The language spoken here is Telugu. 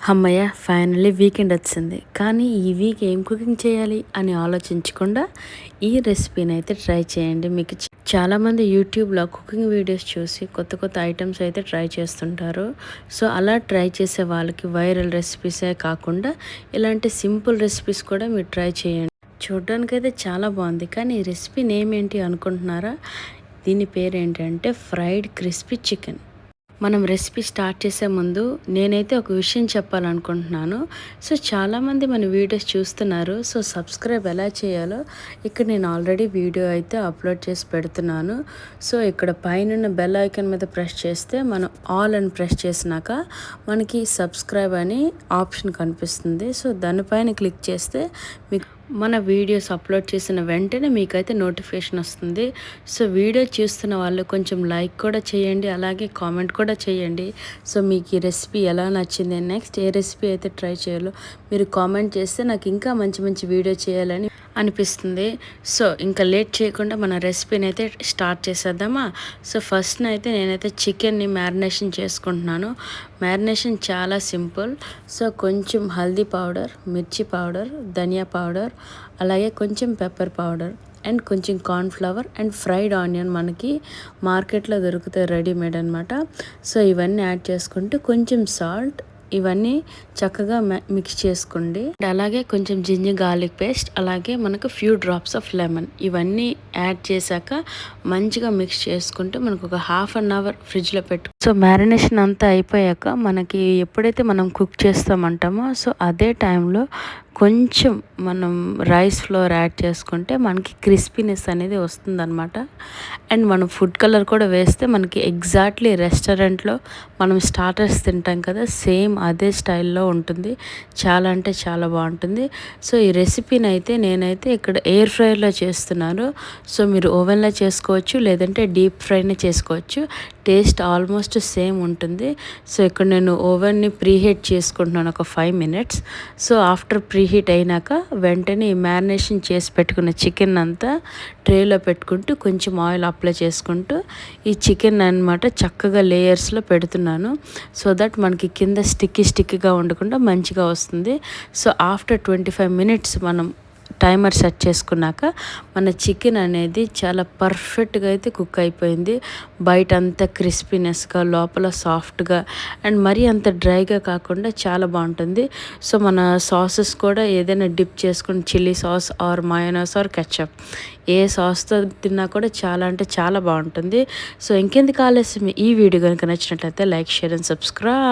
హమ్మయ్య! ఫైనల్లీ వీకెండ్ వచ్చింది. కానీ ఈ వీక్ ఏం కుకింగ్ చేయాలి అని ఆలోచించకుండా ఈ రెసిపీని అయితే ట్రై చేయండి. మీకు చాలామంది యూట్యూబ్లో కుకింగ్ వీడియోస్ చూసి కొత్త కొత్త ఐటమ్స్ అయితే ట్రై చేస్తుంటారు. సో అలా ట్రై చేసే వాళ్ళకి వైరల్ రెసిపీసే కాకుండా ఇలాంటి సింపుల్ రెసిపీస్ కూడా మీరు ట్రై చేయండి. చూడ్డానికైతే చాలా బాగుంది. కానీ ఈ రెసిపీ నేమ్ ఏంటి అనుకుంటున్నారా? దీని పేరు ఏంటంటే ఫ్రైడ్ క్రిస్పీ చికెన్. మనం రెసిపీ స్టార్ట్ చేసే ముందు నేనైతే ఒక విషయం చెప్పాలనుకుంటున్నాను. సో చాలామంది మన వీడియోస్ చూస్తున్నారు. సో సబ్స్క్రైబ్ ఎలా చేయాలో ఇక్కడ నేను ఆల్రెడీ వీడియో అయితే అప్లోడ్ చేసి పెడుతున్నాను. సో ఇక్కడ పైన బెల్ ఐకాన్ మీద ప్రెస్ చేస్తే మనం ఆల్ అని ప్రెస్ చేసినాక మనకి సబ్స్క్రైబ్ అని ఆప్షన్ కనిపిస్తుంది. సో దానిపైన క్లిక్ చేస్తే మీకు మన వీడియోస్ అప్లోడ్ చేసిన వెంటనే మీకైతే నోటిఫికేషన్ వస్తుంది. సో వీడియో చూస్తున్న వాళ్ళు కొంచెం లైక్ కూడా చేయండి, అలాగే కామెంట్ కూడా చేయండి. సో మీకు ఈ రెసిపీ ఎలా నచ్చింది, నెక్స్ట్ ఏ రెసిపీ అయితే ట్రై చేయాలో మీరు కామెంట్ చేస్తే నాకు ఇంకా మంచి మంచి వీడియో చేయాలని అనిపిస్తుంది. సో ఇంకా లేట్ చేయకుండా మన రెసిపీని అయితే స్టార్ట్ చేసేద్దామా. సో ఫస్ట్ అయితే నేనైతే చికెన్ని మ్యారినేషన్ చేసుకుంటున్నాను. మ్యారినేషన్ చాలా సింపుల్. సో కొంచెం హల్దీ పౌడర్, మిర్చి పౌడర్, ధనియా పౌడర్, అలాగే కొంచెం పెప్పర్ పౌడర్ అండ్ కొంచెం కార్న్ఫ్లవర్ అండ్ ఫ్రైడ్ ఆనియన్ మనకి మార్కెట్లో దొరుకుతాయి రెడీమేడ్ అనమాట. సో ఇవన్నీ యాడ్ చేసుకుంటూ కొంచెం సాల్ట్, ఇవన్నీ చక్కగా మిక్స్ చేసుకోండి. అలాగే కొంచెం జింజర్ గార్లిక్ పేస్ట్, అలాగే మనకు ఫ్యూ డ్రాప్స్ ఆఫ్ లెమన్, ఇవన్నీ యాడ్ చేశాక మంచిగా మిక్స్ చేసుకుంటే మనకు ఒక ½ అవర్ ఫ్రిడ్జ్లో పెట్టు. సో మ్యారినేషన్ అంతా అయిపోయాక మనకి ఎప్పుడైతే మనం కుక్ చేస్తామంటామో సో అదే టైంలో కొంచెం మనం రైస్ ఫ్లోర్ యాడ్ చేసుకుంటే మనకి క్రిస్పీనెస్ అనేది వస్తుందన్నమాట. అండ్ మనం ఫుడ్ కలర్ కూడా వేస్తే మనకి ఎగ్జాక్ట్లీ రెస్టారెంట్లో మనం స్టార్టర్స్ తింటాం కదా, సేమ్ అదే స్టైల్లో ఉంటుంది. చాలా అంటే చాలా బాగుంటుంది. సో ఈ రెసిపీని అయితే నేనైతే ఇక్కడ ఎయిర్ ఫ్రైయర్లో చేస్తున్నాను. సో మీరు ఓవెన్లో చేసుకోవచ్చు, లేదంటే డీప్ ఫ్రైనే చేసుకోవచ్చు. టేస్ట్ ఆల్మోస్ట్ సేమ్ ఉంటుంది. సో ఇక్కడ నేను ఓవెన్ని ప్రీహీట్ చేసుకుంటున్నాను ఒక 5 minutes. సో ఆఫ్టర్ ప్రీహీట్ అయినాక వెంటనే మ్యారినేషన్ చేసి పెట్టుకున్న చికెన్ అంతా ట్రేలో పెట్టుకుంటూ కొంచెం ఆయిల్ అప్లై చేసుకుంటూ ఈ చికెన్ అన్నమాట చక్కగా లేయర్స్లో పెడుతున్నాను. సో దట్ మనకి కింద స్టిక్కీగా ఉండకుండా మంచిగా వస్తుంది. సో ఆఫ్టర్ 25 minutes మనం టైమర్ సెట్ చేసుకున్నాక మన చికెన్ అనేది చాలా పర్ఫెక్ట్గా అయితే కుక్ అయిపోయింది. బయట అంతా క్రిస్పీనెస్గా, లోపల సాఫ్ట్గా అండ్ మరీ అంత డ్రైగా కాకుండా చాలా బాగుంటుంది. సో మన సాసెస్ కూడా ఏదైనా డిప్ చేసుకుని chilli sauce or mayonnaise or ketchup, ఏ సాస్తో తిన్నా కూడా చాలా అంటే చాలా బాగుంటుంది. సో ఇంకెందుకు ఆలస్యం, ఈ వీడియో కనుక నచ్చినట్లయితే లైక్, షేర్ అండ్ సబ్స్క్రైబ్.